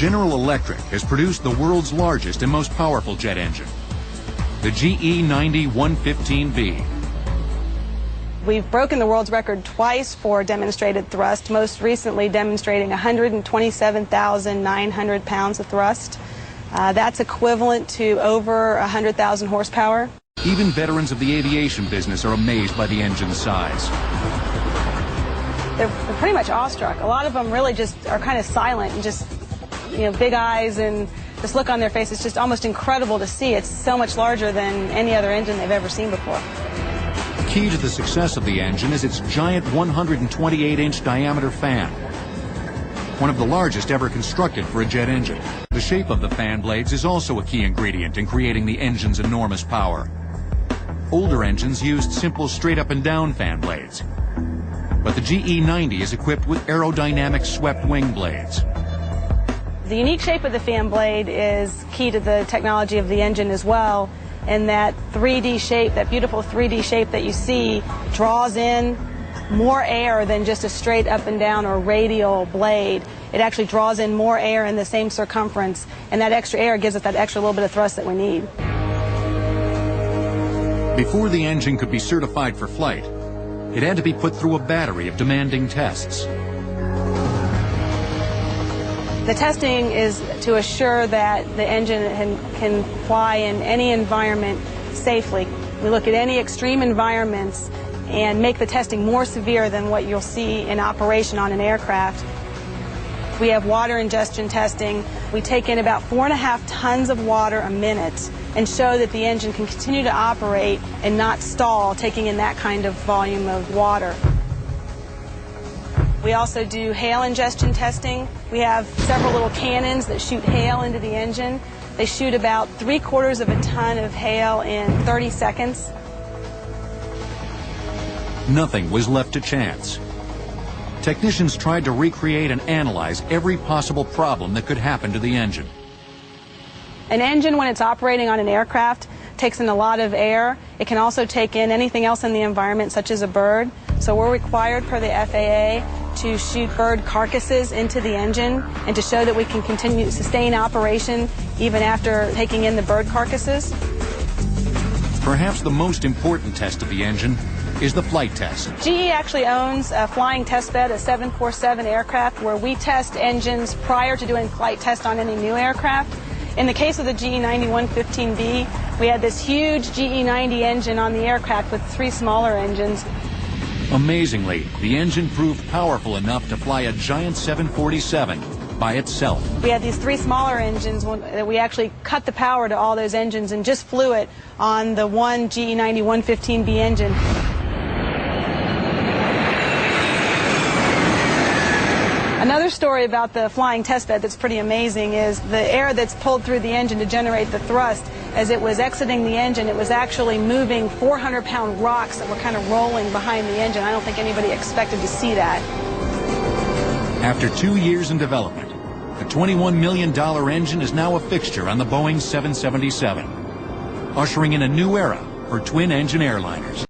General Electric has produced the world's largest and most powerful jet engine, the GE90-115B. We've broken the world's record twice for demonstrated thrust, most recently demonstrating 127,900 pounds of thrust. That's equivalent to over 100,000 horsepower. Even veterans of the aviation business are amazed by the engine's size. They're pretty much awestruck. A lot of them really just are kind of silent and just, big eyes and this look on their face. It's just almost incredible to see. It's so much larger than any other engine they've ever seen before. The key to the success of the engine is its giant 128-inch diameter fan, one of the largest ever constructed for a jet engine. The shape of the fan blades is also a key ingredient in creating the engine's enormous power. Older engines used simple straight-up-and-down fan blades, but the GE90 is equipped with aerodynamic swept wing blades. The unique shape of the fan blade is key to the technology of the engine as well, and that 3D shape, that beautiful 3D shape that you see, draws in more air than just a straight up and down or radial blade. It actually draws in more air in the same circumference, and that extra air gives it that extra little bit of thrust that we need. Before the engine could be certified for flight, it had to be put through a battery of demanding tests. The testing is to assure that the engine can fly in any environment safely. We look at any extreme environments and make the testing more severe than what you'll see in operation on an aircraft. We have water ingestion testing. We take in about 4.5 tons of water a minute and show that the engine can continue to operate and not stall, taking in that kind of volume of water. We also do hail ingestion testing. We have several little cannons that shoot hail into the engine. They shoot about 3/4 of a ton of hail in 30 seconds. Nothing was left to chance. Technicians tried to recreate and analyze every possible problem that could happen to the engine. An engine, when it's operating on an aircraft, takes in a lot of air. It can also take in anything else in the environment, such as a bird. So we're required per the FAA to shoot bird carcasses into the engine and to show that we can continue to sustain operation even after taking in the bird carcasses. Perhaps the most important test of the engine is the flight test. GE actually owns a flying test bed, a 747 aircraft, where we test engines prior to doing flight tests on any new aircraft. In the case of the GE90-115B, we had this huge GE90 engine on the aircraft with 3 smaller engines. Amazingly, the engine proved powerful enough to fly a giant 747 by itself. We had these 3 smaller engines that we actually cut the power to all those engines and just flew it on the one GE90-115B engine. Another story about the flying test bed that's pretty amazing is the air that's pulled through the engine to generate the thrust. As it was exiting the engine, it was actually moving 400-pound rocks that were kind of rolling behind the engine. I don't think anybody expected to see that. After 2 years in development, the $21 million engine is now a fixture on the Boeing 777, ushering in a new era for twin-engine airliners.